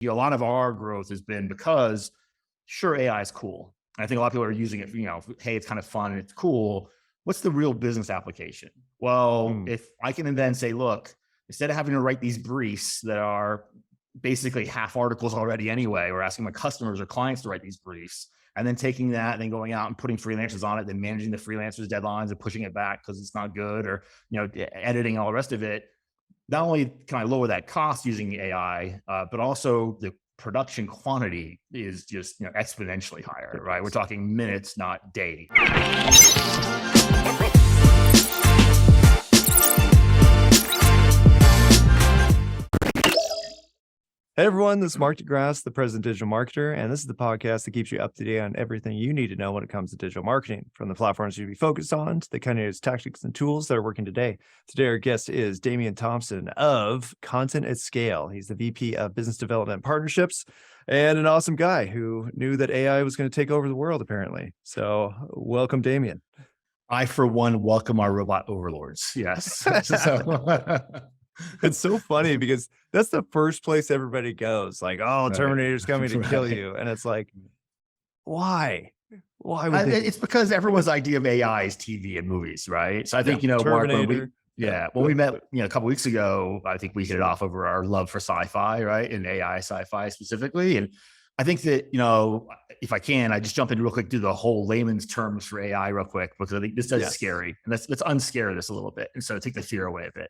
A lot of our growth has been because sure, AI is cool. I think a lot of people are using it, hey, it's kind of fun and it's cool. What's the real business application? Well, if I can then say, look, instead of having to write these briefs that are basically half articles already anyway, or asking my customers or clients to write these briefs, and then taking that and then going out and putting freelancers on it, then managing the freelancers' deadlines and pushing it back because it's not good, or editing all the rest of it. Not only can I lower that cost using AI, but also the production quantity is just exponentially higher, right? We're talking minutes, not days. Hey everyone, this is Mark DeGrasse, the President Digital Marketer, and this is the podcast that keeps you up to date on everything you need to know when it comes to digital marketing, from the platforms you should be focused on to the kind of tactics and tools that are working today. Today, our guest is Damian Thompson of Content at Scale. He's the VP of Business Development Partnerships and an awesome guy who knew that AI was going to take over the world, apparently. So welcome, Damian. I, for one, welcome our robot overlords. Yes. It's so funny because that's the first place everybody goes. Like, oh, Terminator's coming to kill you. And it's like, why? Why would they? It's because everyone's idea of AI is TV and movies, right? So I think, Mark, when we met, a couple of weeks ago, I think we hit it off over our love for sci-fi, right? And AI sci-fi specifically. And I think that, if I can, I just jump in real quick, do the whole layman's terms for AI real quick, because I think this is scary. And let's unscare this a little bit. And so take the fear away a bit.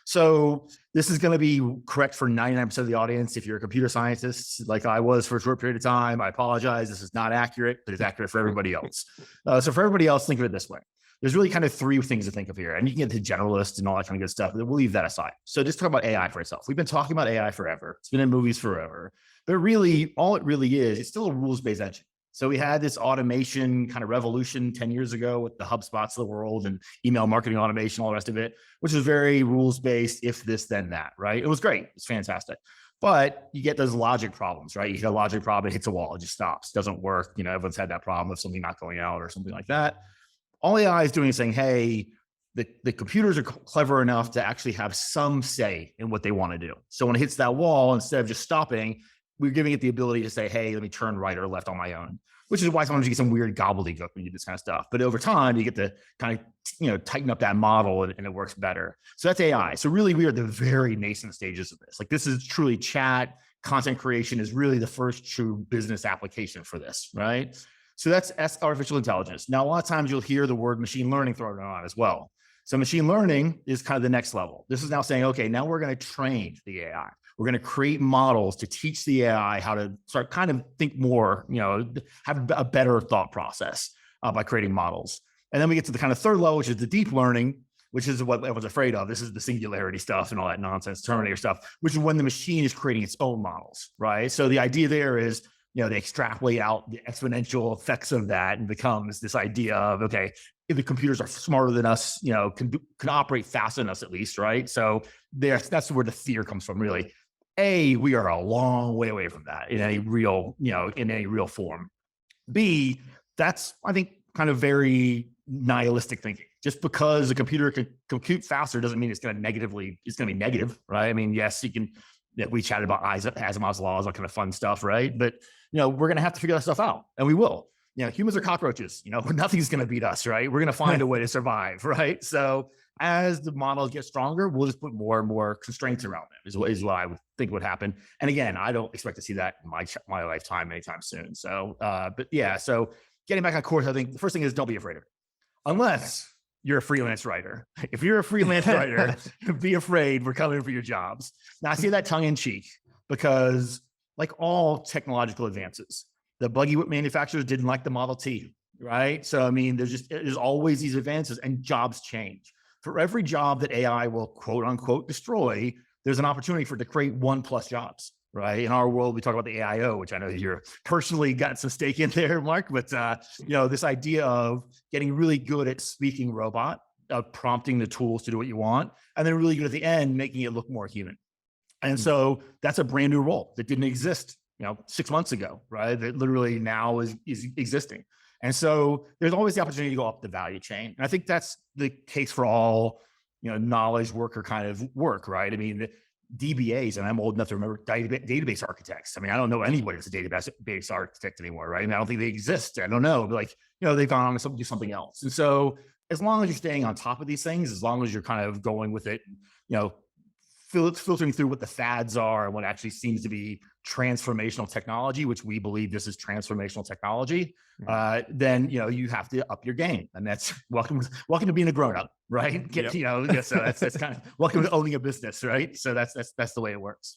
So this is going to be correct for 99% of the audience. If you're a computer scientist, like I was for a short period of time, I apologize. This is not accurate, but it's accurate for everybody else. So for everybody else, think of it this way. There's really kind of three things to think of here. And you can get to generalists and all that kind of good stuff, but we'll leave that aside. So just talk about AI for itself. We've been talking about AI forever. It's been in movies forever. But really, all it really is, it's still a rules-based engine. So we had this automation kind of revolution 10 years ago with the HubSpots of the world and email marketing automation, all the rest of it, which was very rules-based, if this, then that, right? It was great. It's fantastic. But you get those logic problems, right? You hit a logic problem, it hits a wall, it just stops, doesn't work. Everyone's had that problem of something not going out or something like that. All AI is doing is saying, hey, the computers are clever enough to actually have some say in what they want to do. So when it hits that wall, instead of just stopping, we're giving it the ability to say, hey, let me turn right or left on my own, which is why sometimes you get some weird gobbledygook when you do this kind of stuff. But over time, you get to kind of, tighten up that model and it works better. So that's AI. So really, we are at the very nascent stages of this. Like, this is truly chat. Content creation is really the first true business application for this, right? So that's artificial intelligence. Now, a lot of times you'll hear the word machine learning thrown around as well. So machine learning is kind of the next level. This is now saying, okay, now we're going to train the AI. We're going to create models to teach the AI how to start kind of think more, have a better thought process by creating models. And then we get to the kind of third level, which is the deep learning, which is what everyone's afraid of. This is the singularity stuff and all that nonsense, Terminator stuff, which is when the machine is creating its own models, right? So the idea there is, they extrapolate out the exponential effects of that and becomes this idea of, okay, if the computers are smarter than us, can operate faster than us at least, right? So that's where the fear comes from, really. We are a long way away from that in any real, in any real form. B, that's, I think, kind of very nihilistic thinking. Just because a computer can compute faster doesn't mean it's going to be negative, right? I mean, yes, we chatted about Asimov's laws, all kind of fun stuff, right? But, we're going to have to figure that stuff out, and we will. Humans are cockroaches, nothing's going to beat us, right? We're going to find a way to survive, right? So as the models get stronger, we'll just put more and more constraints around them is what I would think would happen. And again, I don't expect to see that in my lifetime anytime soon. So, but yeah, so getting back on course, I think the first thing is don't be afraid of it. Unless you're a freelance writer. If you're a freelance writer, be afraid, we're coming for your jobs. Now I say that tongue in cheek because, like all technological advances, the buggy whip manufacturers didn't like the Model T, right? So, I mean, there's always these advances and jobs change. For every job that AI will quote unquote destroy, there's an opportunity for it to create 1+ jobs, right? In our world, we talk about the AIO, which I know you're personally got some stake in there, Mark, but this idea of getting really good at speaking robot, of prompting the tools to do what you want, and then really good at the end, making it look more human. And so that's a brand new role that didn't exist, 6 months ago, right? That literally now is existing. And so there's always the opportunity to go up the value chain. And I think that's the case for all, knowledge worker kind of work, right? I mean, DBAs, and I'm old enough to remember database architects. I mean, I don't know anybody that's a database architect anymore, right? I mean, I don't think they exist. I don't know, but like, they've gone on to do something else. And so as long as you're staying on top of these things, as long as you're kind of going with it, you know, filtering through what the fads are and what actually seems to be transformational technology, which we believe this is transformational technology, then you have to up your game, and that's welcome to being a grown up, right? So that's kind of welcome to owning a business, right? So that's the way it works.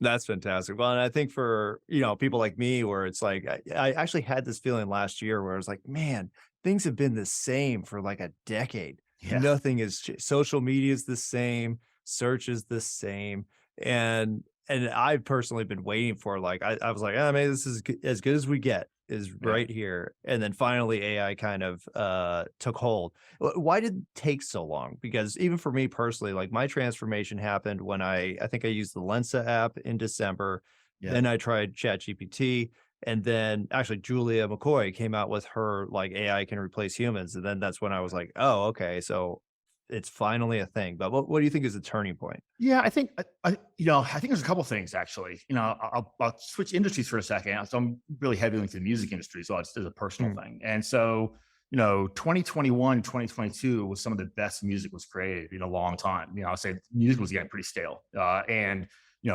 That's fantastic. Well, and I think for, people like me, where it's like, I actually had this feeling last year where I was like, man, things have been the same for like a decade. Yeah. Nothing is social media is the same, search is the same. And I've personally been waiting for, like, I was like, oh, maybe this is as good as we get is right here. And then finally AI kind of took hold. Why did it take so long? Because even for me personally, like, my transformation happened when I think I used the Lensa app in December. Yeah. Then I tried ChatGPT. And then actually Julia McCoy came out with her, like, AI can replace humans. And then that's when I was like, oh, okay, so it's finally a thing. But what do you think is the turning point? Yeah, I think I think there's a couple things actually. I'll switch industries for a second. So I'm really heavy into the music industry, so it's a personal thing. And so 2021, 2022 was some of the best music was created in a long time. I'll say music was getting pretty stale, and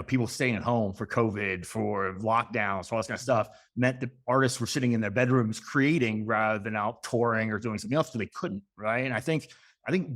people staying at home for COVID, for lockdowns, for all this kind of stuff meant that artists were sitting in their bedrooms creating rather than out touring or doing something else because they couldn't, right? And I think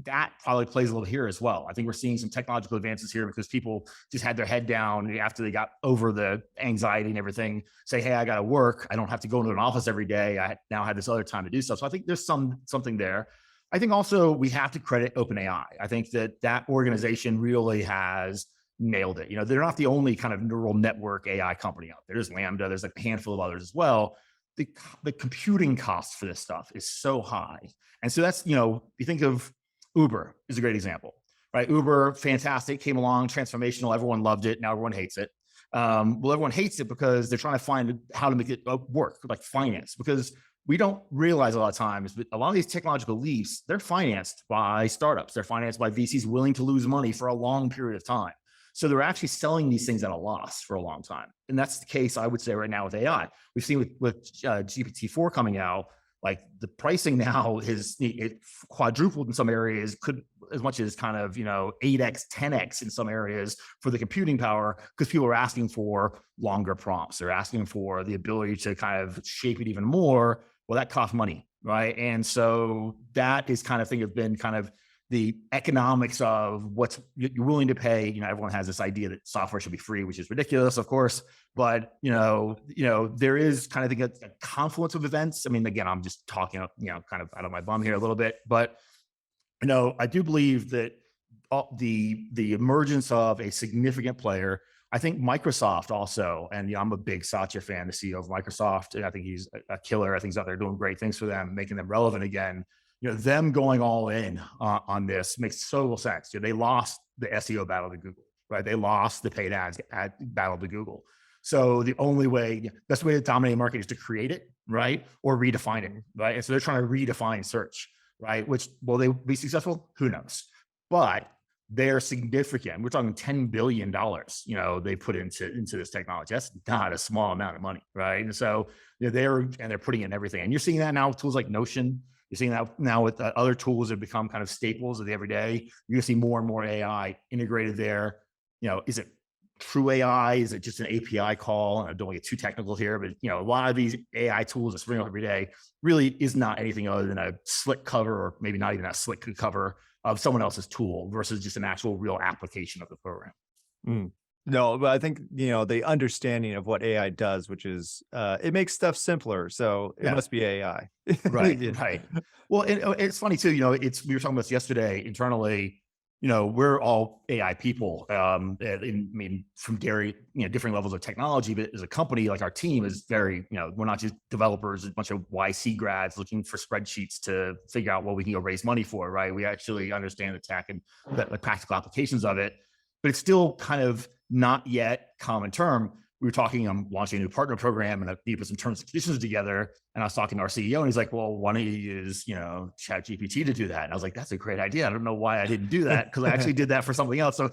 that probably plays a little here as well. I think we're seeing some technological advances here because people just had their head down after they got over the anxiety and everything, say, hey, I got to work. I don't have to go into an office every day. I now have this other time to do stuff. So I think there's something there. I think also we have to credit OpenAI. I think that organization really has nailed it. They're not the only kind of neural network AI company out there. There's Lambda, there's a handful of others as well. The computing cost for this stuff is so high. And so that's, you think of Uber is a great example, right? Uber, fantastic, came along, transformational. Everyone loved it. Now everyone hates it. Well, everyone hates it because they're trying to find how to make it work, like finance, because we don't realize a lot of times, but a lot of these technological leaps, they're financed by startups. They're financed by VCs willing to lose money for a long period of time. So they're actually selling these things at a loss for a long time. And that's the case, I would say, right now with AI. We've seen with GPT-4 coming out, like the pricing now it quadrupled in some areas, could as much as kind of 8x, 10x in some areas for the computing power, because people are asking for longer prompts. They're asking for the ability to kind of shape it even more. Well, that costs money, right? And so that is kind of thing have been kind of the economics of what you're willing to pay. Everyone has this idea that software should be free, which is ridiculous, of course. But there is kind of a confluence of events. I mean, again, I'm just talking, kind of out of my bum here a little bit, but I do believe that the emergence of a significant player. I think Microsoft also, and I'm a big Satya fan, the CEO of Microsoft, and I think he's a killer. I think he's out there doing great things for them, making them relevant again. Them going all in on this makes total sense. They lost the SEO battle to Google, right? They lost the paid ads battle to Google. So the only way, best way to dominate a market is to create it, right? Or redefine it, right? And so they're trying to redefine search, right? Which, will they be successful? Who knows? But they're significant. We're talking $10 billion, they put into this technology. That's not a small amount of money, right? And so they're putting in everything. And you're seeing that now with tools like Notion. You're seeing that now with other tools that have become kind of staples of the everyday. You're gonna see more and more AI integrated there. Is it true AI? Is it just an API call? And I don't want to get too technical here, but a lot of these AI tools that spring up every day really is not anything other than a slick cover, or maybe not even a slick cover of someone else's tool versus just an actual real application of the program. No, but I think, the understanding of what AI does, which is, it makes stuff simpler. So it must be AI. Right. Right. Well, it's funny too, we were talking about this yesterday internally. We're all AI people, from different levels of technology, but as a company, like our team is very, we're not just developers, a bunch of YC grads looking for spreadsheets to figure out what we can go raise money for, right? We actually understand the tech and the practical applications of it, but it's still kind of not yet common term. we were talking, I'm launching a new partner program and I need to put some terms and conditions together. And I was talking to our CEO and he's like, well, why don't you use, ChatGPT to do that? And I was like, that's a great idea. I don't know why I didn't do that because I actually did that for something else. So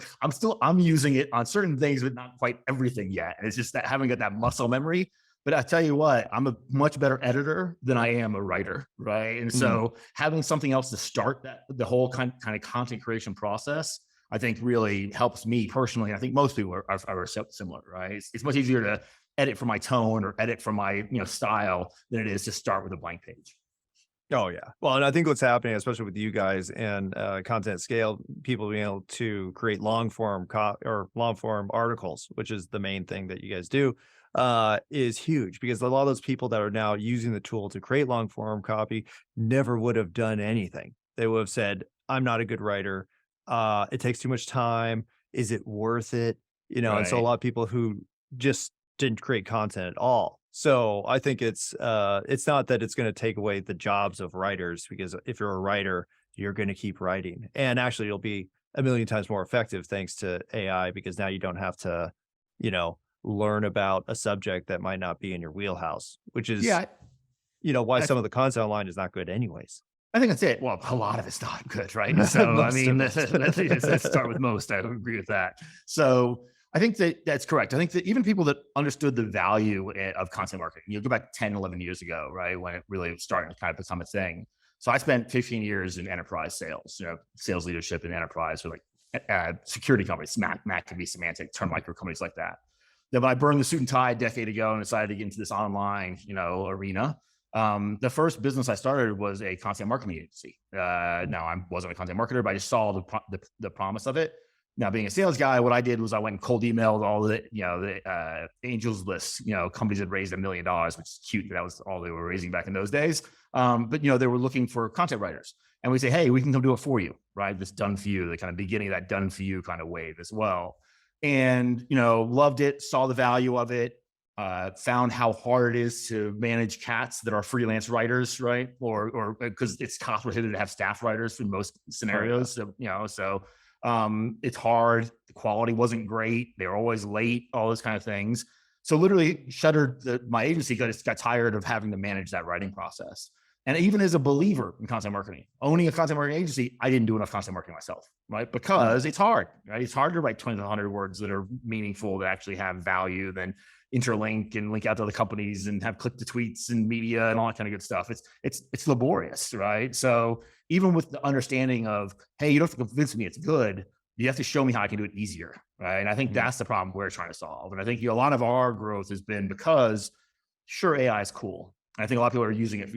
I'm using it on certain things, but not quite everything yet. And it's just that having got that muscle memory. But I tell you what, I'm a much better editor than I am a writer, right? And so having something else to start the whole kind of content creation process, I think really helps me personally. I think most people are similar, right? It's much easier to edit for my tone or edit for my style than it is to start with a blank page. Oh yeah. Well, and I think what's happening, especially with you guys and content scale, people being able to create long form articles, which is the main thing that you guys do, is huge because a lot of those people that are now using the tool to create long form copy never would have done anything. They would have said, I'm not a good writer. It takes too much time. Is it worth it? And so a lot of people who just didn't create content at all. So I think it's not that it's going to take away the jobs of writers, because if you're a writer, you're going to keep writing. And actually it'll be a million times more effective thanks to AI, because now you don't have to, learn about a subject that might not be in your wheelhouse, which is, why some of the content online is not good anyways. I think that's it. Well, a lot of it's not good, right? So, I mean, let's start with most. I agree with that. So I think that's correct. I think that even people that understood the value of content marketing, you go back 10, 11 years ago, right? When it really was starting to kind of become a thing. So I spent 15 years in enterprise sales, sales leadership in enterprise for like security companies, Mac could be semantic, term micro companies like that. Then when I burned the suit and tie a decade ago and decided to get into this online, arena, the first business I started was a content marketing agency. Now I wasn't a content marketer, but I just saw the promise of it. Now, being a sales guy, what I did was I went and cold emailed all the angels list, companies that raised $1 million, which is cute. That was all they were raising back in those days. But they were looking for content writers, and we say, hey, we can come do it for you, right? This done for you, the kind of beginning of that done for you kind of wave as well. And loved it, saw the value of it. Found how hard it is to manage cats that are freelance writers, right? Or because it's cost prohibitive to have staff writers in most scenarios. So it's hard. The quality wasn't great. They were always late, all those kind of things. So literally shuttered my agency because I got tired of having to manage that writing process. And even as a believer in content marketing, owning a content marketing agency, I didn't do enough content marketing myself, right? Because it's hard, right? It's hard to write 2,100 words that are meaningful, that actually have value, then interlink and link out to other companies and have click to tweets and media and all that kind of good stuff. It's laborious, right? So even with the understanding of, hey, you don't have to convince me it's good, you have to show me how I can do it easier, right? And I think that's the problem we're trying to solve. And I think a lot of our growth has been because, sure, AI is cool. I think a lot of people are using it,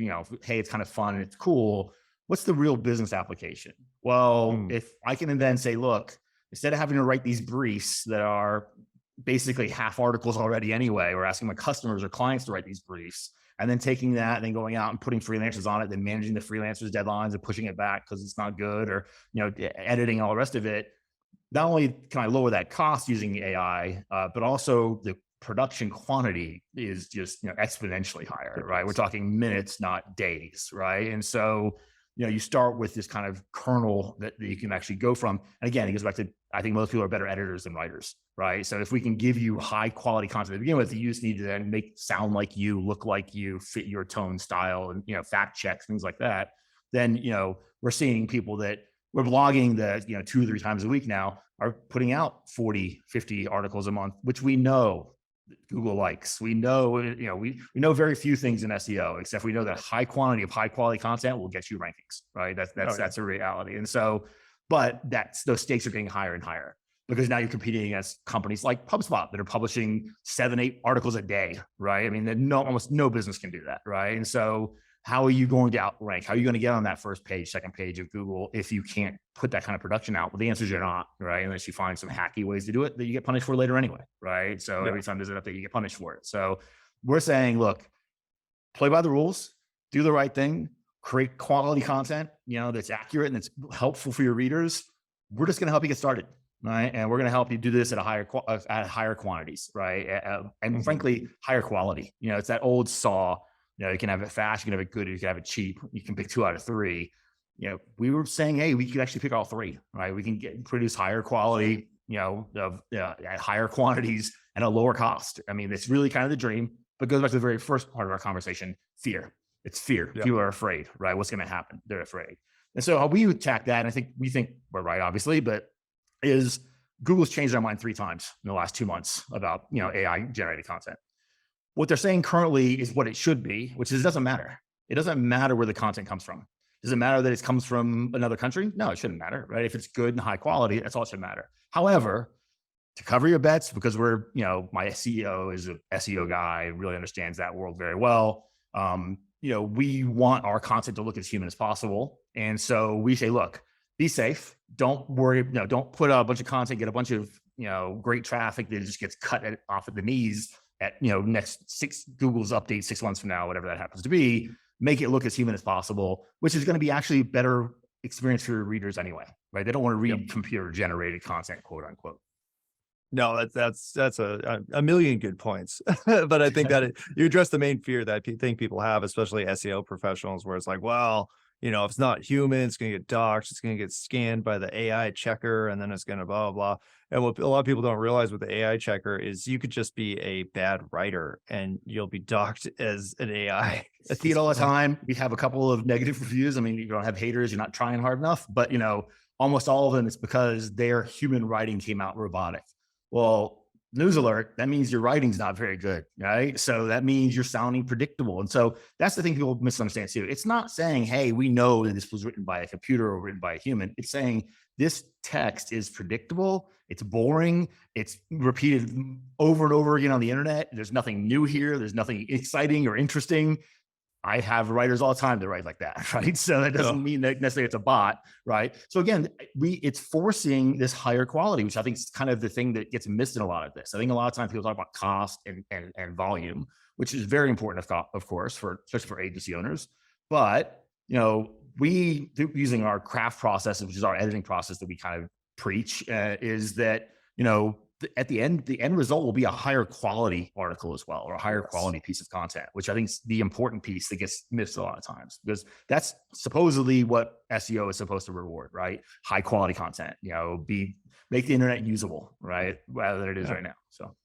hey, it's kind of fun and it's cool. What's the real business application? Well, if I can then say, look, instead of having to write these briefs that are basically half articles already anyway, we're asking my customers or clients to write these briefs, and then taking that and then going out and putting freelancers on it, then managing the freelancers' deadlines and pushing it back because it's not good, or editing all the rest of it. Not only can I lower that cost using AI, but also the production quantity is just exponentially higher, right? We're talking minutes, not days, right? And so you start with this kind of kernel that you can actually go from. And again, it goes back to, I think most people are better editors than writers, right? So if we can give you high quality content to begin with, you just need to then sound like you, look like you, fit your tone, style, and fact checks, things like that. Then we're seeing people that we're blogging that 2 or 3 times a week now are putting out 40, 50 articles a month, which we know Google likes. We know, we know very few things in SEO, except we know that high quantity of high quality content will get you rankings, right? That's a reality. And so, but those stakes are getting higher and higher because now you're competing against companies like HubSpot that are publishing 7, 8 articles a day, right? I mean, almost no business can do that, right? And so how are you going to outrank? How are you going to get on that first page, second page of Google if you can't put that kind of production out? Well, the answer is you're not, right? Unless you find some hacky ways to do it that you get punished for later anyway, right? So every time there's an update, you get punished for it. So we're saying, look, play by the rules, do the right thing, create quality content, that's accurate and that's helpful for your readers. We're just going to help you get started, right? And we're going to help you do this at higher quantities, right? And frankly, higher quality. It's that old saw. You can have it fast, you can have it good, you can have it cheap. You can pick 2 out of 3. We were saying, hey, we could actually pick all 3, right? We can produce higher quality, at higher quantities and a lower cost. I mean, it's really kind of the dream, but it goes back to the very first part of our conversation, fear. It's fear. Yeah. People are afraid, right? What's going to happen? They're afraid. And so how we attack that, and I think we think we're right, obviously, but is Google's changed their mind 3 times in the last 2 months about, AI generated content. What they're saying currently is what it should be, which is it doesn't matter. It doesn't matter where the content comes from. Does it matter that it comes from another country? No, it shouldn't matter, right? If it's good and high quality, that's all it should matter. However, to cover your bets, because my CEO is an SEO guy, really understands that world very well. We want our content to look as human as possible. And so we say, look, be safe. Don't worry. Don't put out a bunch of content, get a bunch of, great traffic that just gets cut off at the knees at, next Google's update 6 months from now, whatever that happens to be. Make it look as human as possible, which is going to be actually a better experience for your readers anyway, right? They don't want to read computer generated content, quote unquote. No, that's a million good points. But I think that you address the main fear that I think people have, especially SEO professionals, where it's like, well, if it's not human, it's going to get doxed, it's going to get scanned by the AI checker, and then it's going to blah, blah, blah. And what a lot of people don't realize with the AI checker is you could just be a bad writer and you'll be doxed as an AI. I see it all the time. We have a couple of negative reviews. I mean, you don't have haters, you're not trying hard enough, but almost all of them, it's because their human writing came out robotic. Well, news alert, that means your writing's not very good, right? So that means you're sounding predictable. And so that's the thing people misunderstand too. It's not saying, hey, we know that this was written by a computer or written by a human. It's saying this text is predictable, it's boring, it's repeated over and over again on the internet. There's nothing new here. There's nothing exciting or interesting. I have writers all the time that write like that, right? So that doesn't mean that necessarily it's a bot, right? So again, it's forcing this higher quality, which I think is kind of the thing that gets missed in a lot of this. I think a lot of times people talk about cost and volume, which is very important, of course, especially for agency owners. But we using our craft process, which is our editing process that we kind of preach, is that at the end result will be a higher quality article as well, or a higher quality piece of content, which I think is the important piece that gets missed a lot of times, because that's supposedly what SEO is supposed to reward, right? High quality content, make the internet usable, right? Rather than it is right now. So.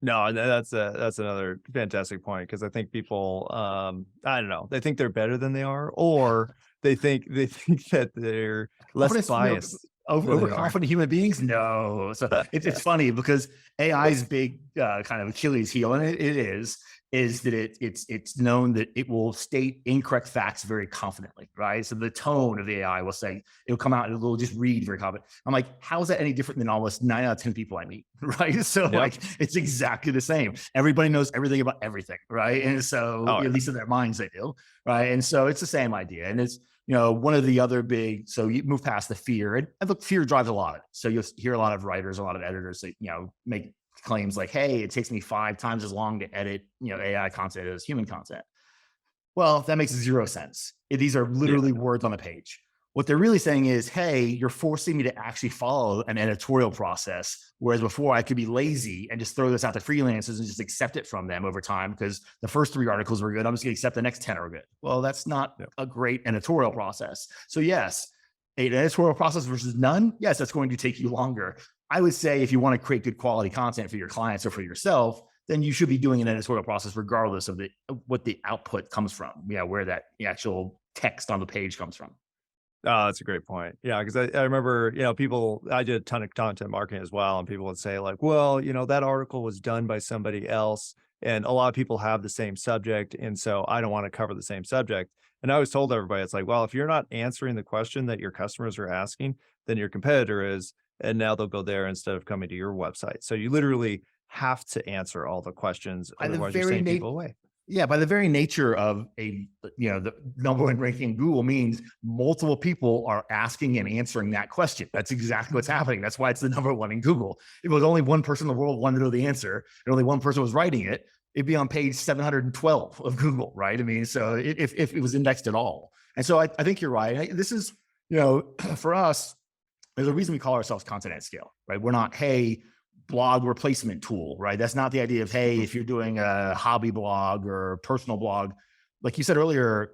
No, that's another fantastic point, because I think people, I don't know, they think they're better than they are, or they think that they're less biased. Overconfident human beings? No. So it's funny because AI's big kind of Achilles heel, and it is that it's known that it will state incorrect facts very confidently, right? So the tone of the AI will say, it'll come out and it'll just read very confident. I'm like, how is that any different than almost 9 out of 10 people I meet, right? So it's exactly the same. Everybody knows everything about everything, right? And so at least in their minds they do, right? And so it's the same idea. And it's, one of the other big, so you move past the fear, and look, fear drives a lot of it. So you'll hear a lot of writers, a lot of editors that, make claims like, hey, it takes me 5 times as long to edit, AI content as human content. Well, that makes 0 sense. These are literally words on a page. What they're really saying is, hey, you're forcing me to actually follow an editorial process, whereas before I could be lazy and just throw this out to freelancers and just accept it from them over time because the first 3 articles were good. I'm just going to accept the next 10 are good. Well, that's not a great editorial process. So yes, an editorial process versus none, yes, that's going to take you longer. I would say if you want to create good quality content for your clients or for yourself, then you should be doing an editorial process regardless of what the output comes from, where that the actual text on the page comes from. Oh, that's a great point. Yeah, because I remember, I did a ton of content marketing as well, and people would say like, well, that article was done by somebody else, and a lot of people have the same subject, and so I don't want to cover the same subject. And I always told everybody, it's like, well, if you're not answering the question that your customers are asking, then your competitor is, and now they'll go there instead of coming to your website. So you literally have to answer all the questions, otherwise you're sending people away. Yeah, by the very nature of the number 1 ranking in Google means multiple people are asking and answering that question. That's exactly what's happening. That's why it's the number 1 in Google. If it was only one person in the world wanted to know the answer and only one person was writing it, it'd be on page 712 of Google, right? I mean, so if it was indexed at all. And so I think you're right. This is, for us, there's a reason we call ourselves content at scale, right? We're not, hey, blog replacement tool, right? That's not the idea of, hey, if you're doing a hobby blog or personal blog, like you said earlier,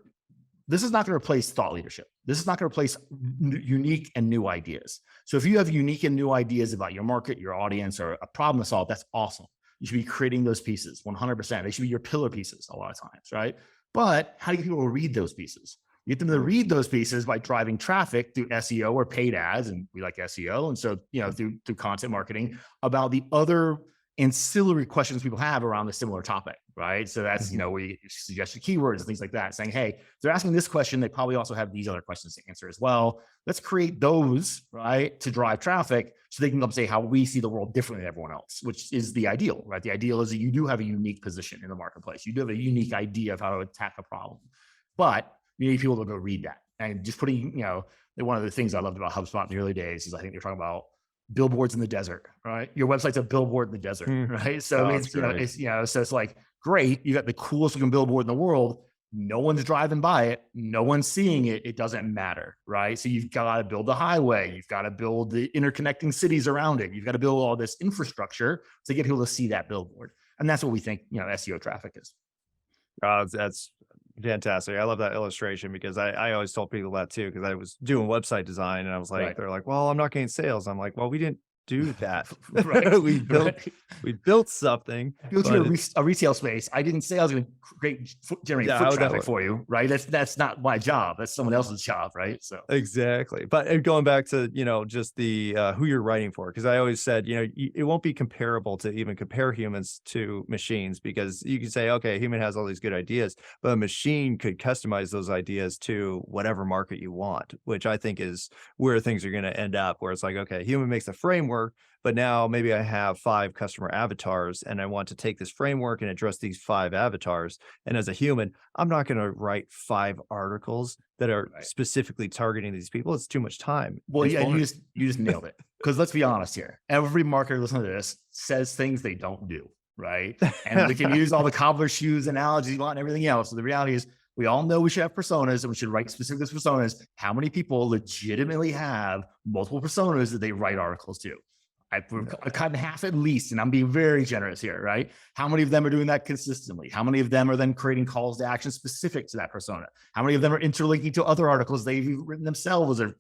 this is not going to replace thought leadership. This is not going to replace unique and new ideas. So if you have unique and new ideas about your market, your audience, or a problem to solve, that's awesome. You should be creating those pieces 100%. They should be your pillar pieces a lot of times, right? But how do you get people to read those pieces? You get them to read those pieces by driving traffic through SEO or paid ads, and we like SEO. And so, through content marketing about the other ancillary questions people have around the similar topic, right? So that's, where you suggest keywords and things like that, saying, hey, if they're asking this question, they probably also have these other questions to answer as well. Let's create those, right, to drive traffic so they can come say how we see the world differently than everyone else, which is the ideal, right? The ideal is that you do have a unique position in the marketplace. You do have a unique idea of how to attack a problem, but you need people to go read that. And just putting, one of the things I loved about HubSpot in the early days is I think they're talking about billboards in the desert, right? Your website's a billboard in the desert, right? So so it's like, great, you got the coolest looking billboard in the world. No one's driving by it. No one's seeing it. It doesn't matter, right? So you've got to build a highway. You've got to build the interconnecting cities around it. You've got to build all this infrastructure to get people to see that billboard. And that's what we think, SEO traffic is. That's fantastic. I love that illustration because I always told people that too, because I was doing website design and I was like, they're like, well, I'm not getting sales. I'm like, well, we didn't do that. we built something. Built you a retail space. I didn't say I was going to generate foot traffic for you, right? That's not my job. That's someone else's job, right? So exactly. But going back to just the who you're writing for, because I always said it won't be comparable to even compare humans to machines, because you can say, okay, a human has all these good ideas, but a machine could customize those ideas to whatever market you want, which I think is where things are going to end up, where it's like, okay, human makes a framework, but now maybe I have 5 customer avatars and I want to take this framework and address these 5 avatars. And as a human, I'm not going to write 5 articles that are specifically targeting these people. It's too much time. Well, yeah, you just nailed it. Because let's be honest here. Every marketer listening to this says things they don't do, right? And we can use all the cobbler shoes analogies you want and everything else. So the reality is, we all know we should have personas and we should write specific personas. How many people legitimately have multiple personas that they write articles to? I've cut in half at least, and I'm being very generous here, right? How many of them are doing that consistently? How many of them are then creating calls to action specific to that persona? How many of them are interlinking to other articles they've written themselves? Or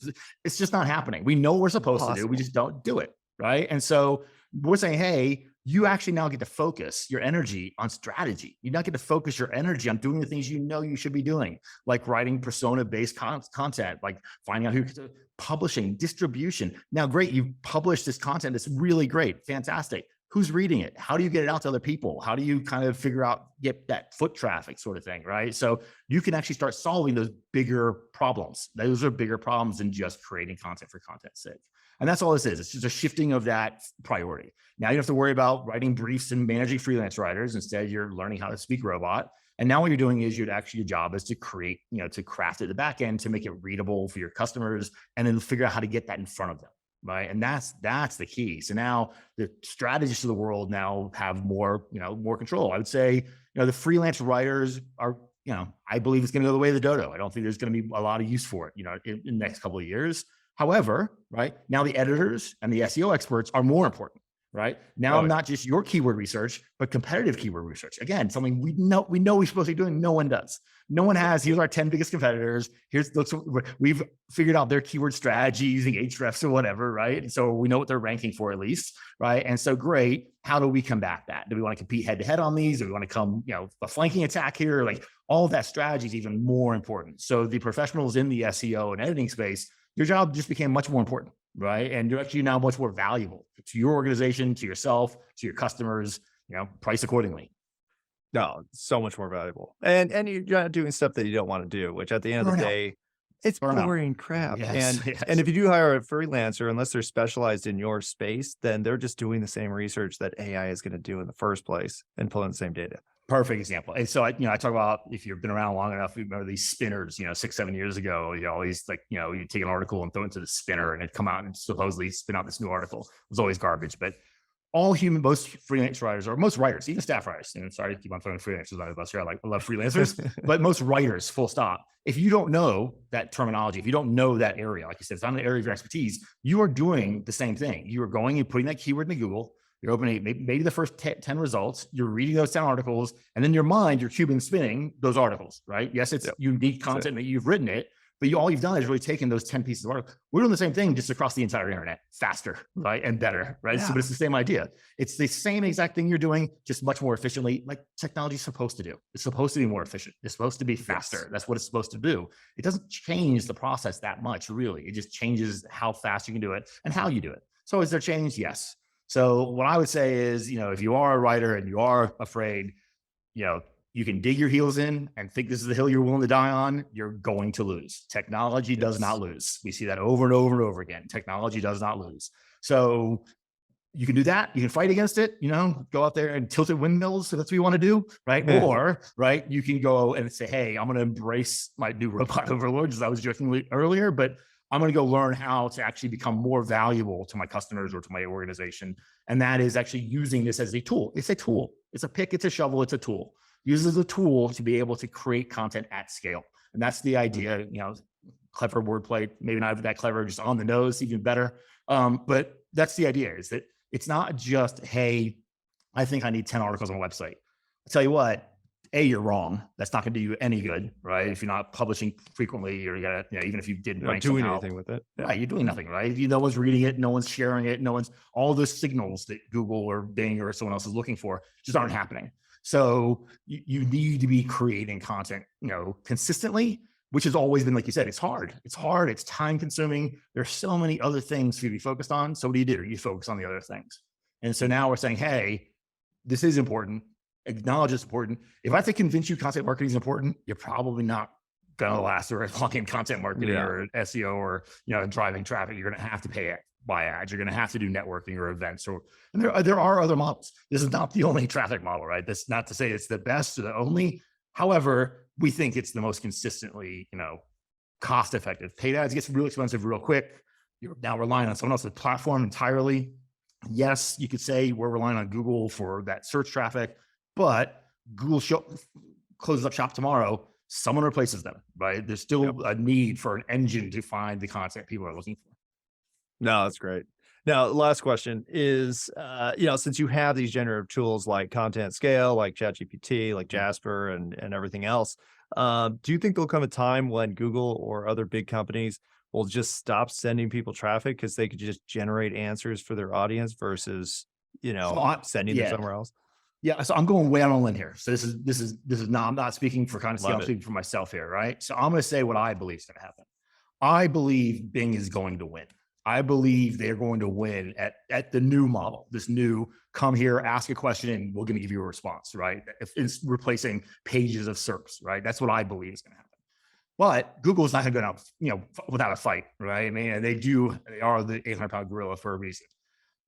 it's just not happening. We know what we're supposed to do. We just don't do it, right? And so we're saying, hey, you actually now get to focus your energy on strategy. You now get to focus your energy on doing the things you should be doing, like writing persona-based content, like finding out who, publishing, distribution. Now, great, you've published this content. It's really great, fantastic. Who's reading it? How do you get it out to other people? How do you kind of figure out, get that foot traffic sort of thing, right? So you can actually start solving those bigger problems. Those are bigger problems than just creating content for content's sake. And that's all this is. It's just a shifting of that priority. Now you don't have to worry about writing briefs and managing freelance writers. Instead, you're learning how to speak robot. And now what you're doing is your job is to create, to craft it at the back end to make it readable for your customers, and then figure out how to get that in front of them, right? And that's the key. So now the strategists of the world now have more control. I would say, the freelance writers are, I believe it's going to go the way of the dodo. I don't think there's going to be a lot of use for it, in the next couple of years. However, right now the editors and the SEO experts are more important, right? Now, not just your keyword research, but competitive keyword research. Again, something we know we're supposed to be doing. No one does. No one has. Here's our 10 biggest competitors. We've figured out their keyword strategy using Ahrefs or whatever, right? And so we know what they're ranking for at least, right? And so great. How do we combat that? Do we want to compete head to head on these? Do we want to come, a flanking attack here? Like all of that strategy is even more important. So the professionals in the SEO and editing space, your job just became much more important, right? And you're actually now much more valuable to your organization, to yourself, to your customers, price accordingly. No, so much more valuable. And you're not doing stuff that you don't want to do, which at the end of the day, it's boring crap. Yes, and if you do hire a freelancer, unless they're specialized in your space, then they're just doing the same research that AI is going to do in the first place and pulling the same data. Perfect example. And so I talk about, if you've been around long enough, you remember these spinners, 6-7 years ago, always like, you take an article and throw it into the spinner and it'd come out and supposedly spin out this new article. It was always garbage, but most freelance writers, or most writers, even staff writers, and sorry to keep on throwing freelancers on the bus here. I love freelancers, but most writers, full stop. If you don't know that terminology, if you don't know that area, like you said, it's not an area of your expertise, you are doing the same thing. You are going and putting that keyword into Google. You're opening maybe the first 10 results, you're reading those 10 articles, and in your mind, you're cubing and spinning those articles, right? Yes, it's unique content that you've written it, but all you've done is really taken those 10 pieces of articles. We're doing the same thing just across the entire internet, faster, right? And better, right? So, but it's the same idea. It's the same exact thing you're doing, just much more efficiently, like technology is supposed to do. It's supposed to be more efficient. It's supposed to be faster. That's what it's supposed to do. It doesn't change the process that much, really. It just changes how fast you can do it and how you do it. So is there change? Yes. So what I would say is, if you are a writer and you are afraid, you can dig your heels in and think this is the hill you're willing to die on, you're going to lose. Technology does not lose. We see that over and over and over again. Technology does not lose. So you can do that. You can fight against it, go out there and tilted windmills. So that's what you want to do, right? Or, right, you can go and say, hey, I'm going to embrace my new robot overlords, as I was joking earlier, but I'm going to go learn how to actually become more valuable to my customers or to my organization. And that is actually using this as a tool. It's a tool. It's a pick, it's a shovel, it's a tool. Use it as a tool to be able to create content at scale. And that's the idea, clever wordplay, maybe not that clever, just on the nose, even better. But that's the idea, is that it's not just, hey, I think I need 10 articles on a website. I'll tell you what, you're wrong. That's not going to do you any good, right? If you're not publishing frequently, or even if you didn't rank doing anything with it, right? You're doing nothing, right? No one's reading it, no one's sharing it, all those signals that Google or Bing or someone else is looking for just aren't happening. So you need to be creating content, consistently, which has always been, like you said, it's hard. It's time consuming. There's so many other things to be focused on. So what do? You focus on the other things. And so now we're saying, hey, this is important. Acknowledge it's important. If I have to convince you content marketing is important, you're probably not going to last very long in content marketing or SEO or, driving traffic. You're going to have to pay buy ads. You're going to have to do networking or events, and there are other models. This is not the only traffic model, right? That's not to say it's the best or the only. However, we think it's the most consistently, cost effective. Paid ads gets real expensive real quick. You're now relying on someone else's platform entirely. Yes, you could say we're relying on Google for that search traffic, but Google closes up shop tomorrow. Someone replaces them, right? There's still a need for an engine to find the content people are looking for. No, that's great. Now, last question is, since you have these generative tools like Content Scale, like ChatGPT, like Jasper, and everything else, do you think there'll come a time when Google or other big companies will just stop sending people traffic because they could just generate answers for their audience versus, sending them somewhere else? Yeah, so I'm going way out on a limb here. So this is not, I'm not speaking for Content Scale, I'm speaking for myself here, right? So I'm going to say what I believe is going to happen. I believe Bing is going to win. I believe they're going to win at the new model, this new come here, ask a question, and we're going to give you a response, right? It's replacing pages of SERPs, right? That's what I believe is going to happen. But Google's not going to go out, without a fight, right? I mean, they are the 800-pound gorilla for a reason.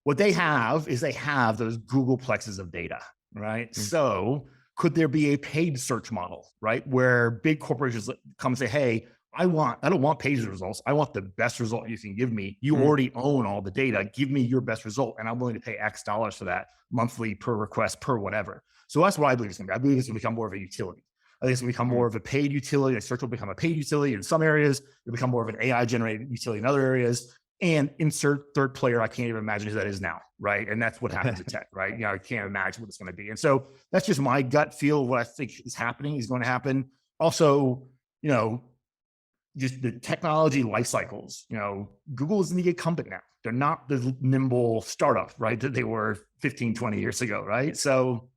What they have is those Google plexes of data, right? Mm-hmm. So could there be a paid search model, right? Where big corporations come and say, hey, I don't want pages results. I want the best result you can give me. You already own all the data. Give me your best result. And I'm willing to pay X dollars for that monthly, per request, per whatever. So that's what I believe it's going to be. I believe it's going to become more of a utility. I think it's going to become more of a paid utility. Search will become a paid utility in some areas. It'll become more of an AI generated utility in other areas. And insert third player, I can't even imagine who that is now, right? And that's what happens in tech, right? I can't imagine what it's going to be. And so that's just my gut feel of what I think is going to happen. Also, just the technology life cycles, Google is the incumbent now. They're not the nimble startup, right? That they were 15, 20 years ago, right? So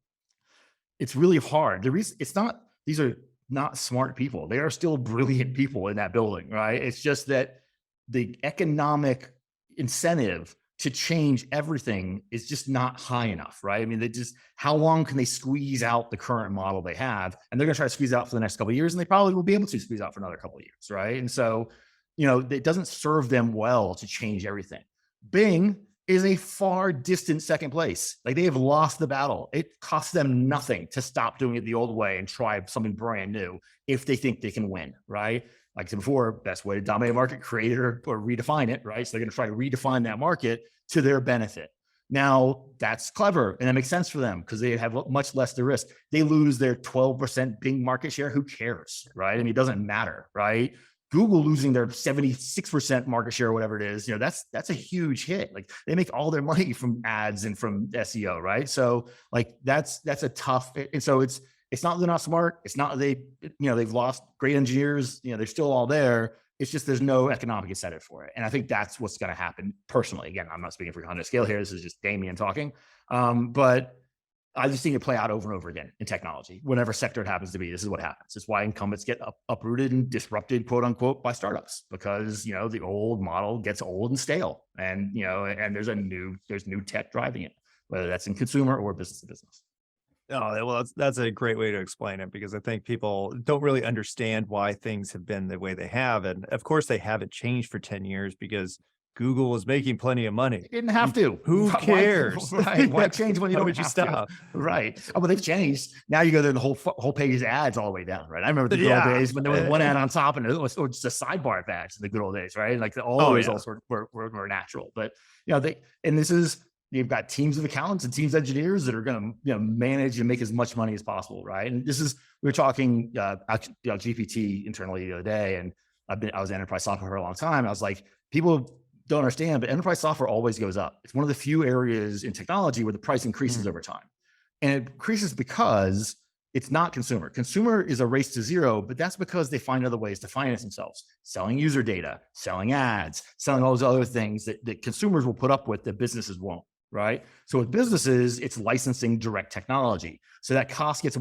it's really hard. These are not smart people. They are still brilliant people in that building, right? It's just that the economic incentive to change everything is just not high enough, right? I mean, how long can they squeeze out the current model they have? And they're going to try to squeeze out for the next couple of years, and they probably will be able to squeeze out for another couple of years, right? And so, it doesn't serve them well to change everything. Bing is a far distant second place. Like, they have lost the battle. It costs them nothing to stop doing it the old way and try something brand new if they think they can win, right? Like I said before, best way to dominate a market, create it or redefine it, right? So they're going to try to redefine that market to their benefit. Now, that's clever, and that makes sense for them because they have much less to risk. They lose their 12% Bing market share. Who cares, right? I mean, it doesn't matter, right? Google losing their 76% market share or whatever it is, that's a huge hit. Like they make all their money from ads and from SEO, right? So like that's a tough, and so it's not they're not smart. It's not they've lost great engineers. They're still all there. It's just there's no economic incentive for it. And I think that's what's going to happen personally. Again, I'm not speaking for economic scale here. This is just Damian talking. But I just seen it play out over and over again in technology. Whatever sector it happens to be, this is what happens. It's why incumbents get uprooted and disrupted, quote unquote, by startups, because the old model gets old and stale, and and there's new tech driving it, whether that's in consumer or business to business. Oh, well, that's a great way to explain it, because I think people don't really understand why things have been the way they have. And of course, they haven't changed for 10 years because Google was making plenty of money. It didn't have to. Who cares? Right. Why change when you don't would you have stop? To? Right. Oh, but they've changed. Now you go there, the whole page is ads all the way down, right? I remember the good old days when there was one ad on top and it was or just a sidebar of ads in the good old days, right? Like all the results were natural. But you've got teams of accountants and teams of engineers that are going to manage and make as much money as possible, right? And we were talking GPT internally the other day, and I was in enterprise software for a long time. I was like, people don't understand, but enterprise software always goes up. It's one of the few areas in technology where the price increases over time. And it increases because it's not consumer. Consumer is a race to zero, but that's because they find other ways to finance themselves, selling user data, selling ads, selling all those other things that consumers will put up with that businesses won't, right? So with businesses, it's licensing direct technology. So that cost gets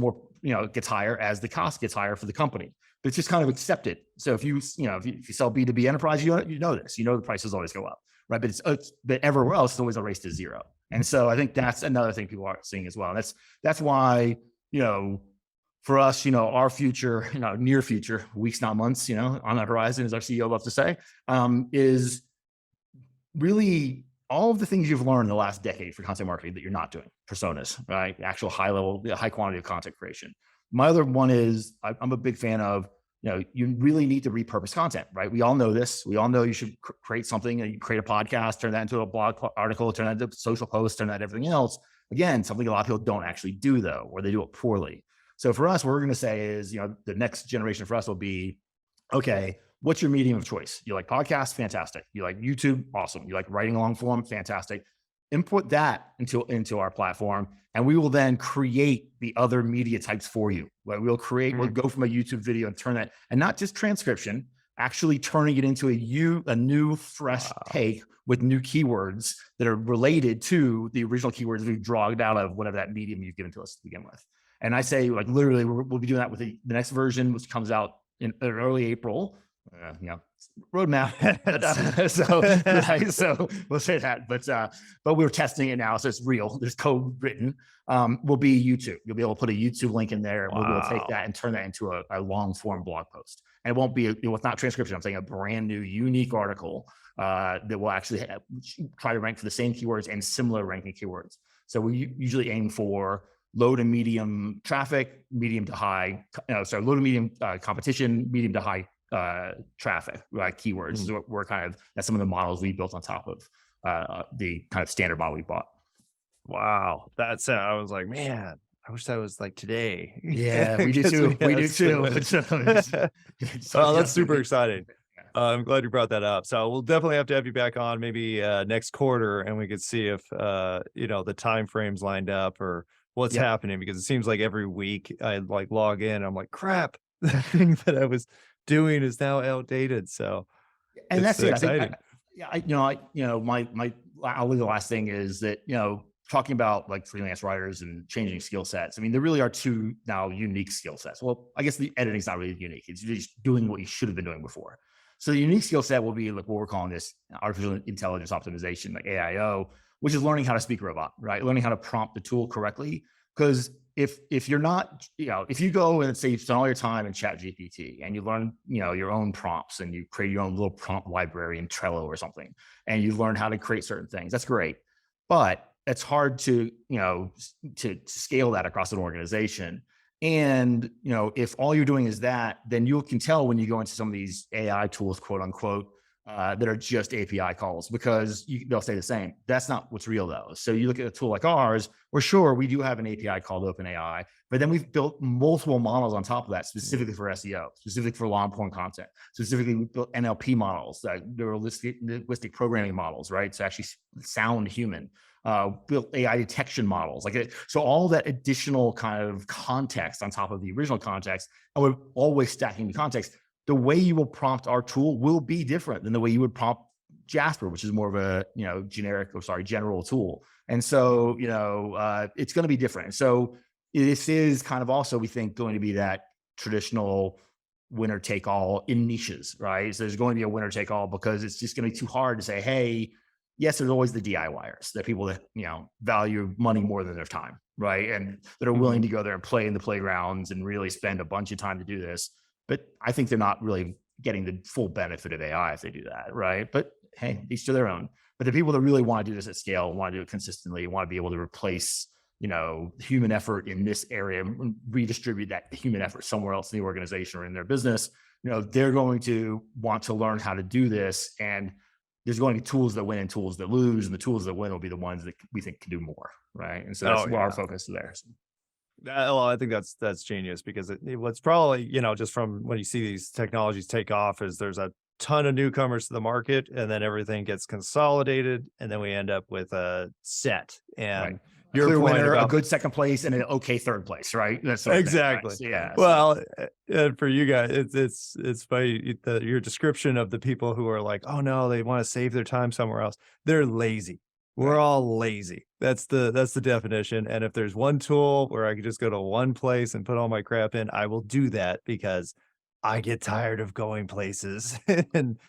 gets higher as the cost gets higher for the company. But it's just kind of accepted. So if you sell B2B enterprise, you know this, the prices always go up, right? But everywhere else, it's always a race to zero. And so I think that's another thing people are seeing as well. And that's why, for us, our future, near future, weeks, not months, on the horizon, as our CEO loves to say, is really all of the things you've learned in the last decade for content marketing that you're not doing. Personas, right? Actual high quantity of content creation. My other one is I'm a big fan of, you really need to repurpose content, right? We all know this. We all know you should create something, and you create a podcast, turn that into a blog article, turn that into a social post, turn that into everything else. Again, something a lot of people don't actually do though, or they do it poorly. So for us, what we're going to say is, the next generation for us will be, okay, what's your medium of choice? You like podcasts? Fantastic. You like YouTube? Awesome. You like writing long form? Fantastic. Input that into our platform, and we will then create the other media types for you. We'll go from a YouTube video and turn that, and not just transcription, actually turning it into a new fresh take with new keywords that are related to the original keywords we've dragged out of whatever that medium you've given to us to begin with. And I say, like, literally, we'll be doing that with the next version, which comes out in early April. Roadmap. So we'll say that, but we're testing it now, so it's real. There's code written. Will be YouTube. You'll be able to put a YouTube link in there. We'll be able to take that and turn that into a long form blog post. And it won't be it's not transcription. I'm saying a brand new, unique article that will actually try to rank for the same keywords and similar ranking keywords. So we usually aim for low to medium traffic, medium to high. Low to medium competition, medium to high traffic, like keywords. So that's some of the models we built on top of the kind of standard model we bought. Wow. I was like, man, I wish that was like today. Yeah, we do too. We do too. Well, that's super exciting. I'm glad you brought that up. So we'll definitely have to have you back on maybe next quarter, and we could see if the time frames lined up or what's happening, because it seems like every week I like log in, I'm like, crap, the thing that I was doing is now outdated. So, and that's exciting. I'll leave the last thing is that, talking about like freelance writers and changing skill sets. I mean, there really are two now unique skill sets. Well, I guess the editing is not really unique. It's just doing what you should have been doing before. So the unique skill set will be like what we're calling this artificial intelligence optimization, like AIO, which is learning how to speak robot, right? Learning how to prompt the tool correctly. Because if you're not, if you go and say you spend all your time in ChatGPT and you learn, your own prompts and you create your own little prompt library in Trello or something, and you learn how to create certain things, that's great. But it's hard to scale that across an organization. And, if all you're doing is that, then you can tell when you go into some of these AI tools, quote unquote, that are just API calls, because they'll say the same. That's not what's real though. So you look at a tool like ours, we're sure we do have an API called OpenAI, But then we've built multiple models on top of that, specifically for SEO, specifically for long form content. Specifically, we built NLP models, linguistic programming models, right? To actually sound human. Built AI detection models, so all that additional kind of context on top of the original context, and we're always stacking the context. The way you will prompt our tool will be different than the way you would prompt Jasper, which is more of a general tool. And so it's going to be different. So this is kind of also, we think, going to be that traditional winner take all in niches, right? So there's going to be a winner take all because it's just going to be too hard to say, hey, yes, there's always the DIYers, the people that value money more than their time, right? And that are willing to go there and play in the playgrounds and really spend a bunch of time to do this. But I think they're not really getting the full benefit of AI if they do that, right? But hey, each to their own. But the people that really want to do this at scale, want to do it consistently, want to be able to replace human effort in this area and redistribute that human effort somewhere else in the organization or in their business, they're going to want to learn how to do this. And there's going to be tools that win and tools that lose, and the tools that win will be the ones that we think can do more, right? And so that's where our focus is there. Well, I think that's genius, because what's probably, just from when you see these technologies take off, is there's a ton of newcomers to the market, and then everything gets consolidated, and then we end up with a set. And your clear winner, a good second place, and an okay third place, right? That's exactly. Thing, right? Yeah. Well, for you guys, it's funny your description of the people who are like, oh no, they want to save their time somewhere else. They're lazy. We're all lazy. That's the definition. And if there's one tool where I could just go to one place and put all my crap in, I will do that, because I get tired of going places. and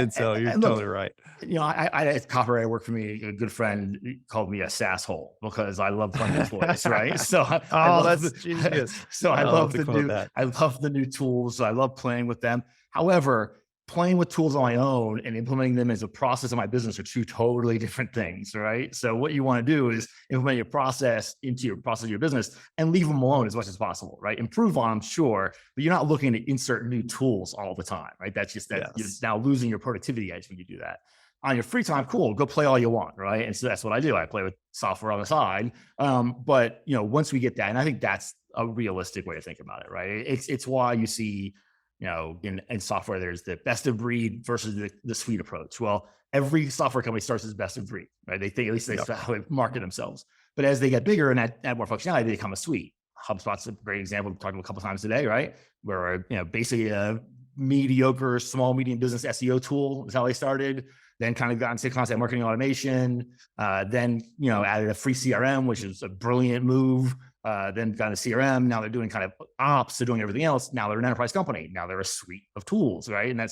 so you're totally right. I as copywriter work for me, a good friend called me a sasshole because I love playing with toys, right? So that's genius. So I love the new tools. So I love playing with them. However, playing with tools on my own and implementing them as a process of my business are two totally different things, right? So what you want to do is implement your process into your process of your business and leave them alone as much as possible, right? Improve on them, sure, but you're not looking to insert new tools all the time, right? That's just that You're now losing your productivity edge when you do that. On your free time, cool, go play all you want, right? And so that's what I do. I play with software on the side. But once we get that, and I think that's a realistic way to think about it, right? It's why you see in software, there's the best of breed versus the suite approach. Well, every software company starts as best of breed, right? They think, at least that's how they market themselves. But as they get bigger and add more functionality, they become a suite. HubSpot's a great example. We've talked about a couple of times today, right? Where basically a mediocre small medium business SEO tool is how they started. Then kind of got into content marketing automation. Then added a free CRM, which is a brilliant move. Then got a CRM. Now they're doing kind of ops. They're doing everything else. Now they're an enterprise company. Now they're a suite of tools, right? And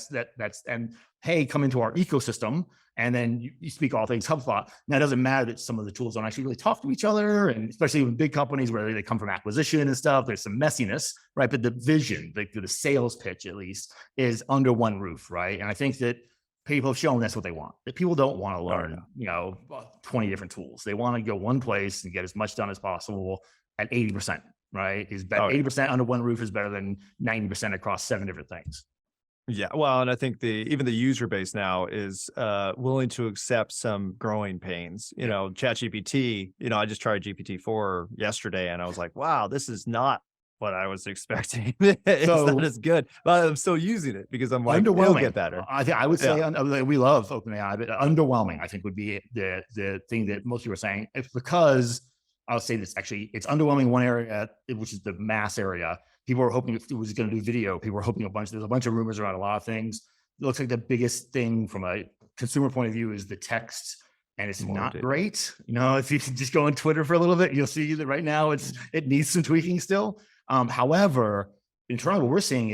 and hey, come into our ecosystem, and then you speak all things HubSpot. Now it doesn't matter that some of the tools don't actually really talk to each other, and especially with big companies where they come from acquisition and stuff, there's some messiness, right? But the vision, the sales pitch at least, is under one roof, right? And I think that people have shown that's what they want. That people don't want to learn, 20 different tools. They want to go one place and get as much done as possible at 80%, right? 80% under one roof is better than 90% across 7 different things. Yeah, well, and I think even the user base now is willing to accept some growing pains. ChatGPT, I just tried GPT-4 yesterday, and I was like, wow, this is not what I was expecting. It's not as good, but I'm still using it because I'm like, it'll get better. I would say we love OpenAI, but underwhelming, I think, would be the thing that most people are saying. It's because I'll say this, actually, it's underwhelming in one area, which is the mass area. People were hoping it was going to do video. People were hoping there's a bunch of rumors around a lot of things. It looks like the biggest thing from a consumer point of view is the text, and it's not great. If you just go on Twitter for a little bit, you'll see that right now it needs some tweaking still. However, internally, what we're seeing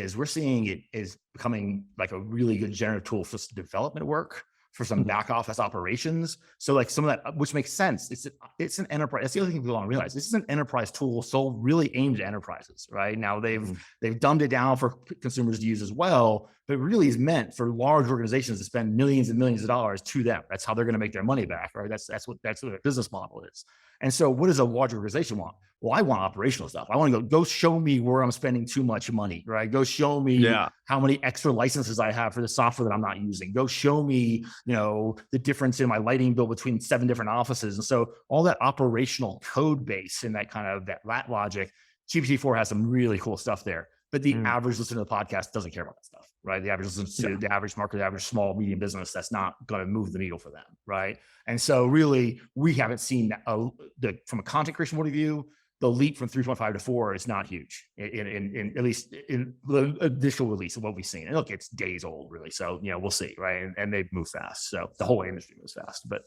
it is becoming like a really good generative tool for development work, for some back office operations. So like some of that, which makes sense. It's an enterprise. That's the other thing people don't realize. This is an enterprise tool, so really aimed at enterprises, right? Now they've dumbed it down for consumers to use as well, but it really is meant for large organizations to spend millions and millions of dollars to them. That's how they're going to make their money back, right? That's what their business model is. And so what does a large organization want? Well, I want operational stuff. I want to go show me where I'm spending too much money, right? Go show me how many extra licenses I have for the software that I'm not using. Go show me, the difference in my lighting bill between 7 different offices. And so all that operational code base and that kind of that logic GPT-4 has some really cool stuff there, but the average listener to the podcast doesn't care about that stuff, right? The average listener to the average market, the average small, medium business, that's not going to move the needle for them, right? And so really, we haven't seen from a content creation point of view, the leap from 3.5 to 4 is not huge in at least in the initial release of what we've seen. And look, it's days old really. So, we'll see. Right. And they move fast. So the whole industry moves fast, but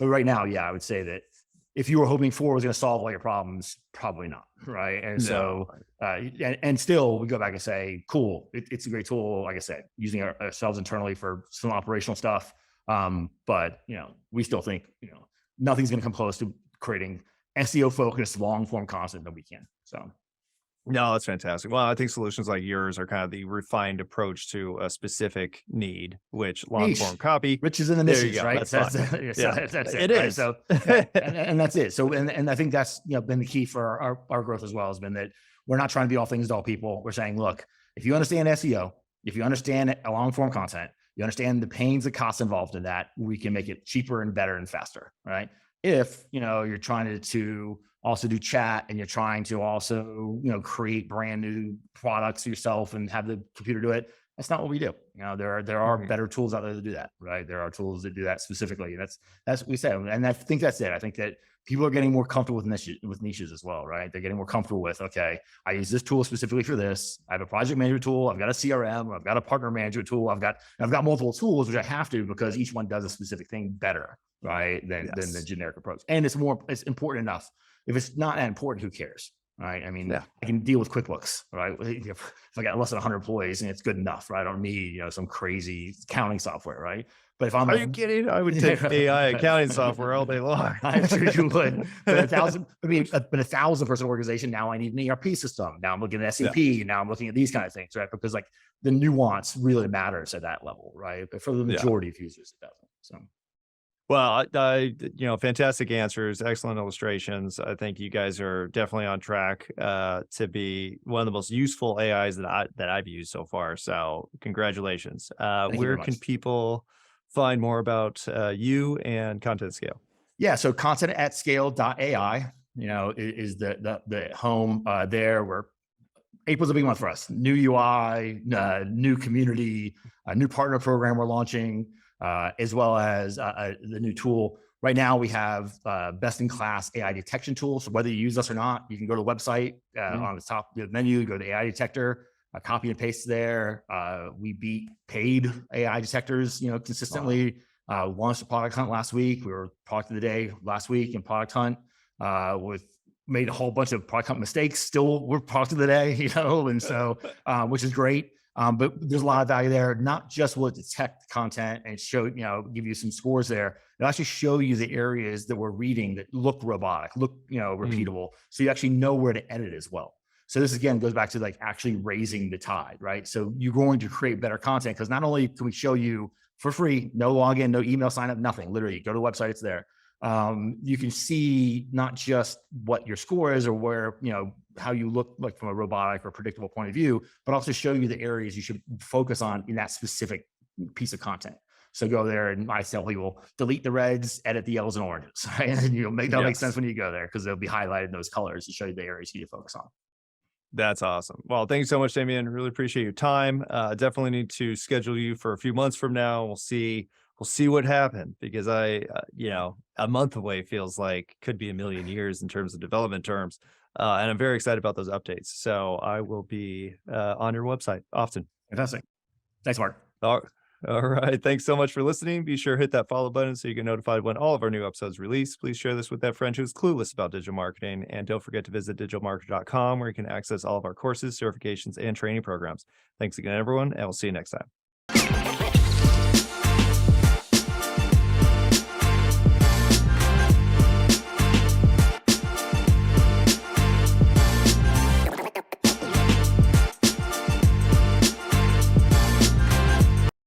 right now, I would say that if you were hoping 4 was going to solve all your problems, probably not. Right. And so, and still we go back and say, cool, it's a great tool. Like I said, using ourselves internally for some operational stuff. But we still think, nothing's going to come close to creating SEO-focused long-form content that we can. So, no, that's fantastic. Well, I think solutions like yours are kind of the refined approach to a specific need, which long-form copy, which is in the niches, right? That's it. It is. So, and that's it. So, and I think that's been the key for our growth as well, has been that we're not trying to be all things to all people. We're saying, look, if you understand SEO, if you understand long-form content, you understand the pains and costs involved in that, we can make it cheaper and better and faster, right? If you're trying to also do chat and you're trying to also create brand new products yourself and have the computer do it, that's not what we do. There are better tools out there to do that, right? There are tools that do that specifically. That's what we said, and I think that's it. I think that people are getting more comfortable with niches as well, right? They're getting more comfortable with, okay, I use this tool specifically for this. I have a project management tool. I've got a CRM. I've got a partner management tool. I've got multiple tools, which I have to because each one does a specific thing better, right? Than the generic approach. And it's important enough. If it's not that important, who cares? Right. I mean, I can deal with QuickBooks, right? If I got less than 100 employees and it's good enough, right? I don't need, some crazy accounting software, right? But if I'm, are you kidding? I would take AI accounting software all day long. I'm sure you would. But a 1,000 person organization, now I need an ERP system. Now I'm looking at SAP. Now I'm looking at these kind of things, right? Because the nuance really matters at that level, right? But for the majority of users, it doesn't. So. Well, fantastic answers, excellent illustrations. I think you guys are definitely on track to be one of the most useful AIs that I've used so far. So congratulations. Where can people find more about you and Content Scale? Yeah, so contentatscale.ai, is the home there. Where April's a big month for us. New UI, new community, a new partner program we're launching. As well as the new tool. Right now, we have best-in-class AI detection tools. So whether you use us or not, you can go to the website on the top of the menu, go to the AI detector, copy and paste there. We beat paid AI detectors, consistently. Launched a product hunt last week. We were product of the day last week in product hunt. Made a whole bunch of product hunt mistakes. Still, we're product of the day, and so which is great. But there's a lot of value there. Not just will it detect content and show, give you some scores there. It'll actually show you the areas that we're reading that look robotic, look, repeatable. So you actually know where to edit as well. So this again goes back to actually raising the tide, right? So you're going to create better content because not only can we show you for free, no login, no email sign up, nothing. Literally, go to the website, it's there. You can see not just what your score is or where, how you look like from a robotic or predictable point of view, but also show you the areas you should focus on in that specific piece of content. So go there and I tell people delete the reds, edit the yellows and oranges, right? And that'll make sense when you go there because they'll be highlighted in those colors to show you the areas you need to focus on. That's awesome. Well, thank you so much, Damian. Really appreciate your time. Definitely need to schedule you for a few months from now. We'll see what happened because a month away feels like could be a million years in terms of development terms. And I'm very excited about those updates. So I will be on your website often. Fantastic. Thanks, Mark. All right. Thanks so much for listening. Be sure to hit that follow button so you get notified when all of our new episodes release. Please share this with that friend who's clueless about digital marketing. And don't forget to visit digitalmarketer.com where you can access all of our courses, certifications, and training programs. Thanks again, everyone, and we'll see you next time.